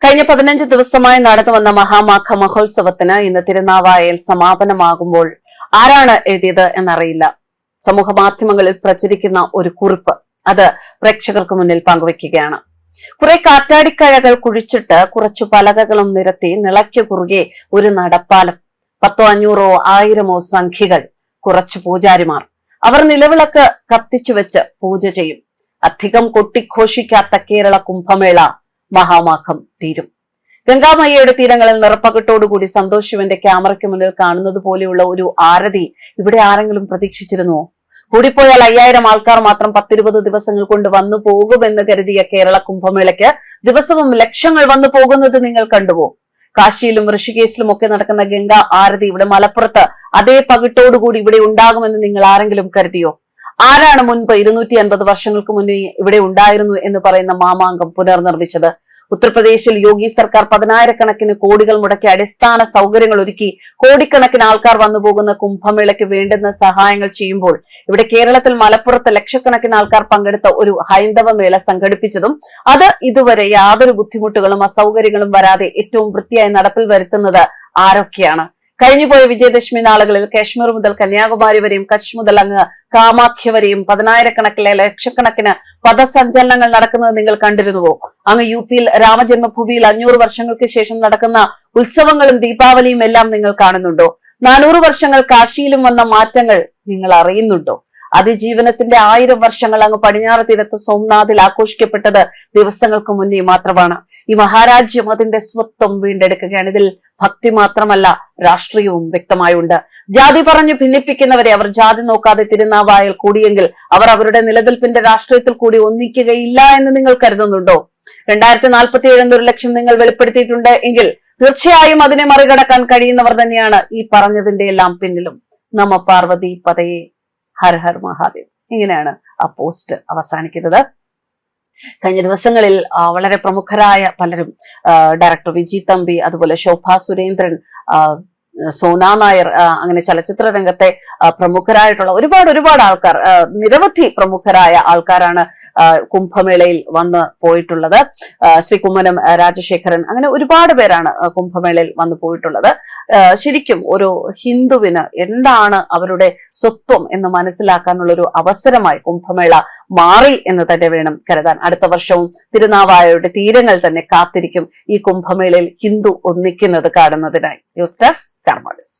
കഴിഞ്ഞ 15 ദിവസമായി നടന്നുവന്ന മഹാമാഘ മഹോത്സവത്തിന് ഇന്ന് തിരുനാവായയിൽ സമാപനമാകുമ്പോൾ ആരാണ് എഴുതിയത് എന്നറിയില്ല. സമൂഹ മാധ്യമങ്ങളിൽ പ്രചരിക്കുന്ന ഒരു കുറിപ്പ് അത് പ്രേക്ഷകർക്ക് മുന്നിൽ പങ്കുവയ്ക്കുകയാണ്. കുറെ കാറ്റാടിക്കഴകൾ കുഴിച്ചിട്ട് കുറച്ചു പലകകളും നിരത്തി നിളയ്ക്കു കുറുകെ ഒരു നടപ്പാലം, 10 500 1000 സംഖ്യകൾ, കുറച്ചു പൂജാരിമാർ. അവർ നിലവിളക്ക് കത്തിച്ചു വെച്ച് പൂജ ചെയ്യും. അധികം കൊട്ടിഘോഷിക്കാത്ത കേരള കുംഭമേള മഹാമാഘം തീരും. ഗംഗാമയ്യയുടെ തീരങ്ങളിൽ നിറപ്പകട്ടോടുകൂടി സന്തോഷ് ശിവന്റെ ക്യാമറയ്ക്ക് മുന്നിൽ കാണുന്നത് പോലെയുള്ള ഒരു ആരതി ഇവിടെ ആരെങ്കിലും പ്രതീക്ഷിച്ചിരുന്നുവോ? കൂടിപ്പോയാൽ 5000 ആൾക്കാർ മാത്രം 10-20 ദിവസങ്ങൾ കൊണ്ട് വന്നു പോകുമെന്ന് കരുതിയ കേരള കുംഭമേളയ്ക്ക് ദിവസവും ലക്ഷങ്ങൾ വന്നു പോകുന്നത് നിങ്ങൾ കണ്ടുവോ? കാശിയിലും ഋഷികേശിലും ഒക്കെ നടക്കുന്ന ഗംഗാ ആരതി ഇവിടെ മലപ്പുറത്ത് അതേ പകിട്ടോടുകൂടി ഇവിടെ ഉണ്ടാകുമെന്ന് നിങ്ങൾ ആരെങ്കിലും കരുതിയോ? ആരാണ് മുൻപ് 250 വർഷങ്ങൾക്ക് മുന്നേ ഇവിടെ ഉണ്ടായിരുന്നു എന്ന് പറയുന്ന മാമാങ്കം പുനർനിർമ്മിച്ചത്? ഉത്തർപ്രദേശിൽ യോഗി സർക്കാർ 10,000 കോടികൾ മുടക്കി അടിസ്ഥാന സൗകര്യങ്ങൾ ഒരുക്കി കോടിക്കണക്കിന് ആൾക്കാർ വന്നു പോകുന്ന കുംഭമേളയ്ക്ക് വേണ്ടുന്ന സഹായങ്ങൾ ചെയ്യുമ്പോൾ ഇവിടെ കേരളത്തിൽ മലപ്പുറത്ത് ലക്ഷക്കണക്കിന് ആൾക്കാർ പങ്കെടുത്ത ഒരു ഹൈന്ദവ മേള സംഘടിപ്പിച്ചതും അത് ഇതുവരെ യാതൊരു ബുദ്ധിമുട്ടുകളും അസൗകര്യങ്ങളും വരാതെ ഏറ്റവും വൃത്തിയായി നടപ്പിൽ വരുത്തുന്നത് ആരൊക്കെയാണ്? കഴിഞ്ഞുപോയ വിജയദശമി നാളുകളിൽ കാശ്മീർ മുതൽ കന്യാകുമാരി വരെയും കച്ച് മുതൽ അങ്ങ് കാമാഖ്യ വരെയും 10,000 ലക്ഷക്കണക്കിന് പദസഞ്ചലനങ്ങൾ നടക്കുന്നത് നിങ്ങൾ കണ്ടിരുന്നുവോ? അങ്ങ് യുപിയിൽ രാമജന്മഭൂമിയിൽ 500 വർഷങ്ങൾക്ക് ശേഷം നടക്കുന്ന ഉത്സവങ്ങളും ദീപാവലിയും എല്ലാം നിങ്ങൾ കാണുന്നുണ്ടോ? 400 വർഷങ്ങൾ കാശിയിലും വന്ന മാറ്റങ്ങൾ നിങ്ങൾ അറിയുന്നുണ്ടോ? അതിജീവനത്തിന്റെ 1000 വർഷങ്ങൾ അങ്ങ് പടിഞ്ഞാറ് തീരത്ത് സോംനാഥിൽ ആഘോഷിക്കപ്പെട്ടത് ദിവസങ്ങൾക്ക് മുന്നേ മാത്രമാണ്. ഈ മഹാരാജ്യം അതിന്റെ സ്വത്വം വീണ്ടെടുക്കുകയാണ്. ഇതിൽ ഭക്തി മാത്രമല്ല രാഷ്ട്രീയവും വ്യക്തമായുണ്ട്. ജാതി പറഞ്ഞു ഭിന്നിപ്പിക്കുന്നവരെ അവർ ജാതി നോക്കാതെ തിരുനാവായൽ കൂടിയെങ്കിൽ അവർ അവരുടെ നിലനിൽപ്പിന്റെ രാഷ്ട്രീയത്തിൽ കൂടി ഒന്നിക്കുകയില്ല എന്ന് നിങ്ങൾ കരുതുന്നുണ്ടോ? 2047 എന്നൊരു ലക്ഷ്യം നിങ്ങൾ വെളിപ്പെടുത്തിയിട്ടുണ്ട് എങ്കിൽ തീർച്ചയായും അതിനെ മറികടക്കാൻ കഴിയുന്നവർ തന്നെയാണ് ഈ പറഞ്ഞതിന്റെ എല്ലാം പിന്നിലും. നമ പാർവതി പതയെ, ഹർ ഹർ മഹാദേവ്. ഇങ്ങനെയാണ് ആ പോസ്റ്റ് അവസാനിക്കുന്നത്. കഴിഞ്ഞ ദിവസങ്ങളിൽ വളരെ പ്രമുഖരായ പലരും, ഡയറക്ടർ വിജി തമ്പി, അതുപോലെ ശോഭാ സുരേന്ദ്രൻ, സോന നായർ, അങ്ങനെ ചലച്ചിത്ര രംഗത്തെ പ്രമുഖരായിട്ടുള്ള ഒരുപാട് ആൾക്കാർ, നിരവധി പ്രമുഖരായ ആൾക്കാരാണ് കുംഭമേളയിൽ വന്ന് പോയിട്ടുള്ളത്. ശ്രീ കുമ്മനം രാജശേഖരൻ, അങ്ങനെ ഒരുപാട് പേരാണ് കുംഭമേളയിൽ വന്നു പോയിട്ടുള്ളത്. ശരിക്കും ഒരു ഹിന്ദുവിന് എന്താണ് അവരുടെ സ്വത്വം എന്ന് മനസ്സിലാക്കാനുള്ള ഒരു അവസരമായി കുംഭമേള മാറി എന്ന് തന്നെ വേണം കരുതാൻ. അടുത്ത വർഷവും തിരുനാവായയുടെ തീരങ്ങൾ തന്നെ കാത്തിരിക്കും ഈ കുംഭമേളയിൽ ഹിന്ദു ഒന്നിക്കുന്നത് കാണുന്നതിനായി. ന്യൂസ് ഡെസ്ക് കർമ്മ ന്യൂസ്.